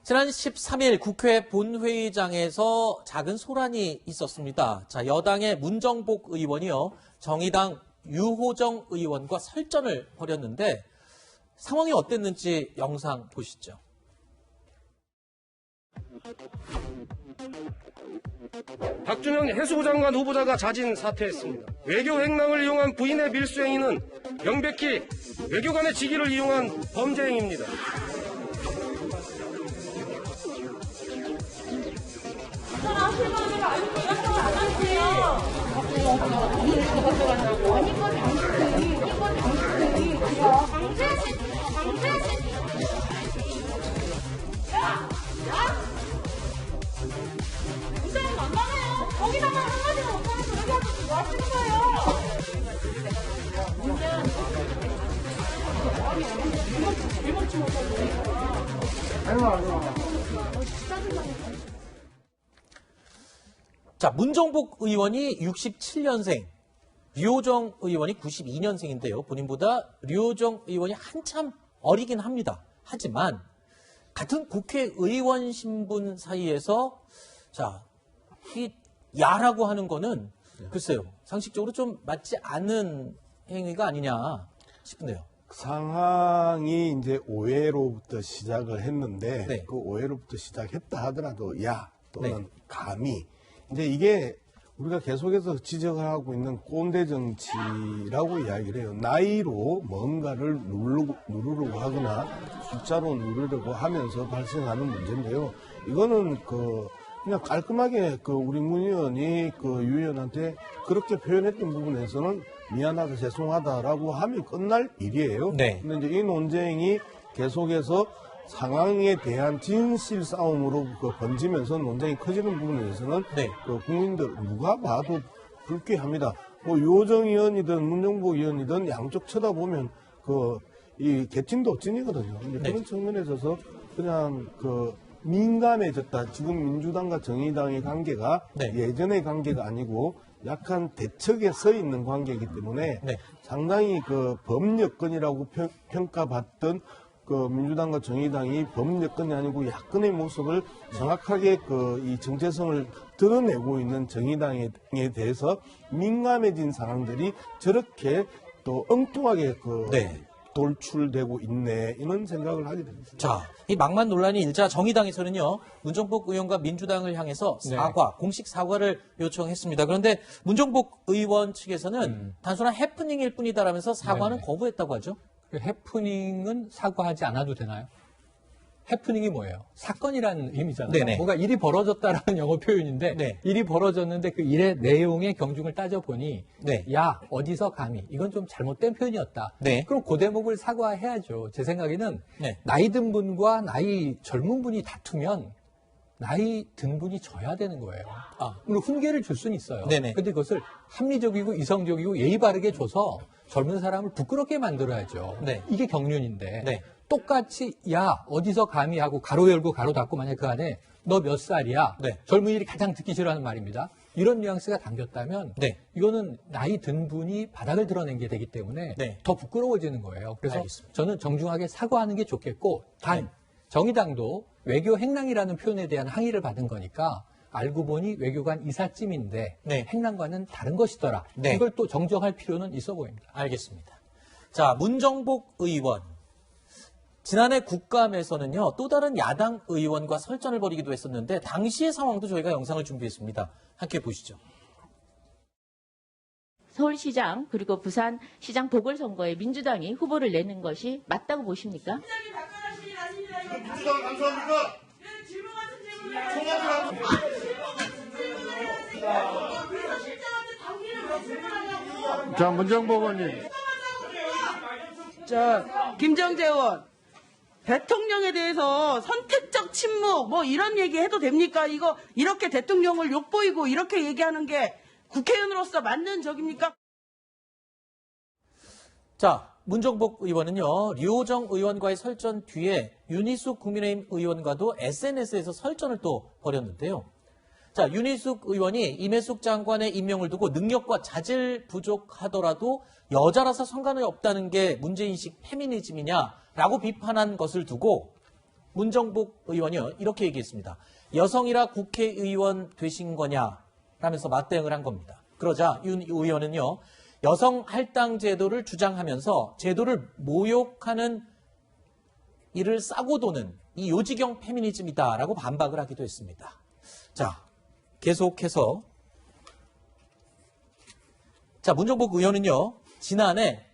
지난 13일 국회 본회의장에서 작은 소란이 있었습니다. 자, 여당의 문정복 의원이요, 정의당 유호정 의원과 설전을 벌였는데 상황이 어땠는지 영상 보시죠. 박준영 해수부 장관 후보자가 자진 사퇴했습니다. 외교 행랑을 이용한 부인의 밀수 행위는 명백히 외교관의 직위를 이용한 범죄 행위입니다. 거기다가 한마디도 못하면서 이렇게 하면서 뭐 하시는 거예요? 자, 문정복 의원이 67년생, 류호정 의원이 92년생인데요. 본인보다 류호정 의원이 한참 어리긴 합니다. 하지만 같은 국회의원 신분 사이에서 자, 이 야라고 하는 거는 글쎄요, 상식적으로 좀 맞지 않은 행위가 아니냐 싶은데요. 상황이 이제 오해로부터 시작을 했는데 네. 그 오해로부터 시작했다 하더라도 야 또는 네. 감히 이제 이게 우리가 계속해서 지적하고 있는 꼰대 정치라고 이야기를 해요. 나이로 뭔가를 누르려고 하거나 숫자로 누르려고 하면서 발생하는 문제인데요. 이거는 그냥 깔끔하게 우리 문 의원이 유 의원한테 그렇게 표현했던 부분에서는 미안하다, 죄송하다라고 하면 끝날 일이에요. 네. 근데 이제 이 논쟁이 계속해서 상황에 대한 진실 싸움으로 번지면서 논쟁이 커지는 부분에서는 네. 국민들 누가 봐도 불쾌합니다. 유호정 의원이든 문정복 의원이든 양쪽 쳐다보면 이 개친도 찐이거든요. 네. 그런 측면에 있어서 그냥 민감해졌다. 지금 민주당과 정의당의 관계가 네. 예전의 관계가 아니고 약간 대척에 서 있는 관계이기 때문에 네. 상당히 범여권이라고 평가받던 민주당과 정의당이 범여권이 아니고 야권의 모습을 정확하게 이 정체성을 드러내고 있는 정의당에 대해서 민감해진 상황들이 저렇게 또 엉뚱하게 네. 돌출되고 있네, 이런 생각을 하게 됩니다. 자, 이 막말 논란이 일자 정의당에서는요, 문정복 의원과 민주당을 향해서 사과, 공식 사과를 요청했습니다. 그런데 문정복 의원 측에서는 단순한 해프닝일 뿐이다라면서 사과는 거부했다고 하죠. 해프닝은 사과하지 않아도 되나요? 해프닝이 뭐예요? 사건이라는 의미잖아요. 네네. 뭔가 일이 벌어졌다라는 영어 표현인데 네. 일이 벌어졌는데 그 일의 내용의 경중을 따져보니 네. 야, 어디서 감히 이건 좀 잘못된 표현이었다. 네. 그럼 그 대목을 사과해야죠. 제 생각에는 네. 나이 든 분과 나이 젊은 분이 다투면 나이 든 분이 져야 되는 거예요. 물론 훈계를 줄 수는 있어요. 네네. 근데 그것을 합리적이고 이성적이고 예의 바르게 줘서 젊은 사람을 부끄럽게 만들어야죠. 네. 이게 경륜인데 네. 똑같이 야 어디서 감히 하고 가로 열고 가로 닫고 만약 그 안에 너 몇 살이야? 네. 젊은이들이 가장 듣기 싫어하는 말입니다. 이런 뉘앙스가 담겼다면 네. 이거는 나이 든 분이 바닥을 드러낸 게 되기 때문에 네. 더 부끄러워지는 거예요. 그래서 알겠습니다. 저는 정중하게 사과하는 게 좋겠고 단 네. 정의당도 외교 행랑이라는 표현에 대한 항의를 받은 거니까 알고 보니 외교관 이삿짐인데 네. 행랑과는 다른 것이더라. 네. 이걸 또 정정할 필요는 있어 보입니다. 알겠습니다. 자, 문정복 의원. 지난해 국감에서는요, 또 다른 야당 의원과 설전을 벌이기도 했었는데, 당시의 상황도 저희가 영상을 준비했습니다. 함께 보시죠. 서울시장 그리고 부산시장 보궐선거에 민주당이 후보를 내는 것이 맞다고 보십니까? 민주당 감사합니까? 자, 문정복 의원님. 김정재 의원. 대통령에 대해서 선택적 침묵 이런 얘기 해도 됩니까? 이거 이렇게 대통령을 욕보이고 이렇게 얘기하는 게 국회의원으로서 맞는 적입니까? 자, 문정복 의원은요, 류호정 의원과의 설전 뒤에 윤희숙 국민의힘 의원과도 SNS에서 설전을 또 벌였는데요. 자, 윤희숙 의원이 임혜숙 장관의 임명을 두고 능력과 자질 부족하더라도 여자라서 상관이 없다는 게 문제인식 페미니즘이냐라고 비판한 것을 두고 문정복 의원이요 이렇게 얘기했습니다. 여성이라 국회의원 되신 거냐 라면서 맞대응을 한 겁니다. 그러자 윤 의원은요 여성 할당 제도를 주장하면서 제도를 모욕하는 이를 싸고 도는 이 요지경 페미니즘이다라고 반박을 하기도 했습니다. 자, 계속해서 자 문정복 의원은요 지난해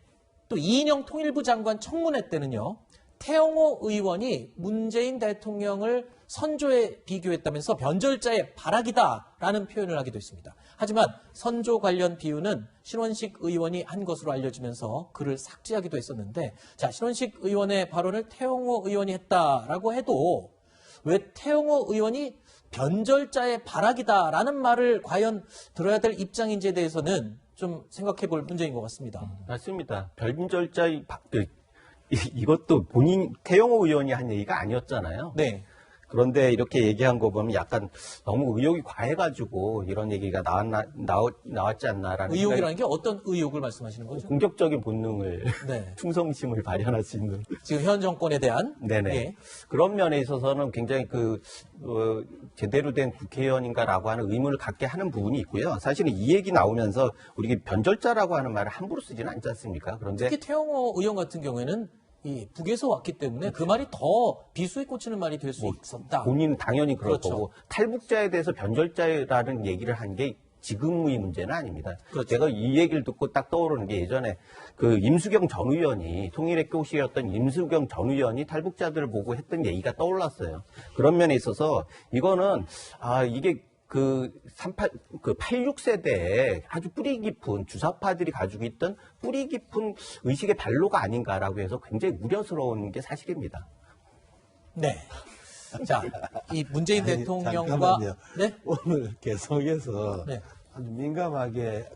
또 이인영 통일부 장관 청문회 때는요 태영호 의원이 문재인 대통령을 선조에 비교했다면서 변절자의 발악이다라는 표현을 하기도 했습니다. 하지만 선조 관련 비유는 신원식 의원이 한 것으로 알려지면서 그를 삭제하기도 했었는데 자 신원식 의원의 발언을 태영호 의원이 했다라고 해도 왜 태영호 의원이 변절자의 발악이다라는 말을 과연 들어야 될 입장인지에 대해서는 좀 생각해 볼 문제인 것 같습니다. 맞습니다. 변절자의 이것도 본인 태영호 의원이 한 얘기가 아니었잖아요. 네. 그런데 이렇게 얘기한 거 보면 약간 너무 의욕이 과해가지고 이런 얘기가 나왔지 않나라는 의욕이라는 게 어떤 의욕을 말씀하시는 거죠? 공격적인 본능을 네. 충성심을 발현할 수 있는 지금 현 정권에 대한 네네 예. 그런 면에 있어서는 굉장히 제대로 된 국회의원인가라고 하는 의문을 갖게 하는 부분이 있고요. 사실은 이 얘기 나오면서 우리 변절자라고 하는 말을 함부로 쓰지는 않지 않습니까? 그런데 특히 태영호 의원 같은 경우에는 이 북에서 왔기 때문에 그 말이 더 비수에 꽂히는 말이 될 수 있었다. 본인은 당연히 그럴 그렇죠. 거고 탈북자에 대해서 변절자라는 얘기를 한 게 지금의 문제는 아닙니다. 그렇죠. 제가 이 얘기를 듣고 딱 떠오르는 게 예전에 그 임수경 전 의원이 통일의 교시였던 임수경 전 의원이 탈북자들을 보고 했던 얘기가 떠올랐어요. 그런 면에 있어서 이거는 이게 그 86세대에 아주 뿌리 깊은 주사파들이 가지고 있던 뿌리 깊은 의식의 발로가 아닌가라고 해서 굉장히 우려스러운 게 사실입니다. 네. 자, 이 문재인 대통령과 잠깐만요. 네? 오늘 계속해서 네. 아주 민감하게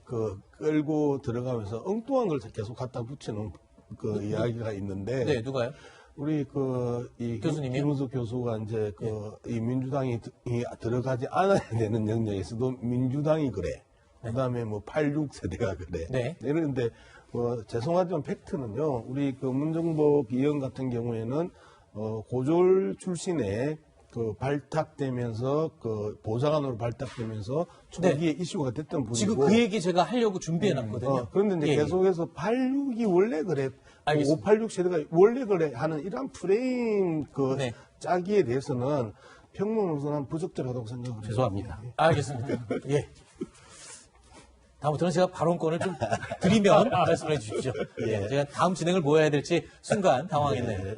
끌고 들어가면서 엉뚱한 걸 계속 갖다 붙이는 이야기가 있는데 네, 누가요? 우리 이 교수님이요? 김은숙 교수가 이제 이 민주당이 들어가지 않아야 되는 영역에서도 민주당이 그래. 그다음에 86세대가 그래. 네. 이런데 죄송하지만 팩트는요. 우리 문정복 의원 같은 경우에는 고졸 출신의 발탁되면서 보좌관으로 발탁되면서 초기에 이슈가 됐던 분이고 지금 그 얘기 제가 하려고 준비해 놨거든요. 그런데 이제 예, 계속해서 86이 원래 그래. 586 세대가 원래 그래 하는 이런 프레임 네. 짜기에 대해서는 평론으로서는 부적절하다고 생각을 해요. 죄송합니다. 알겠습니다. 예. 다음부터는 제가 발언권을 좀 드리면 말씀해 주십시오. 예. 제가 다음 진행을 뭐 해야 될지 순간 당황했네요.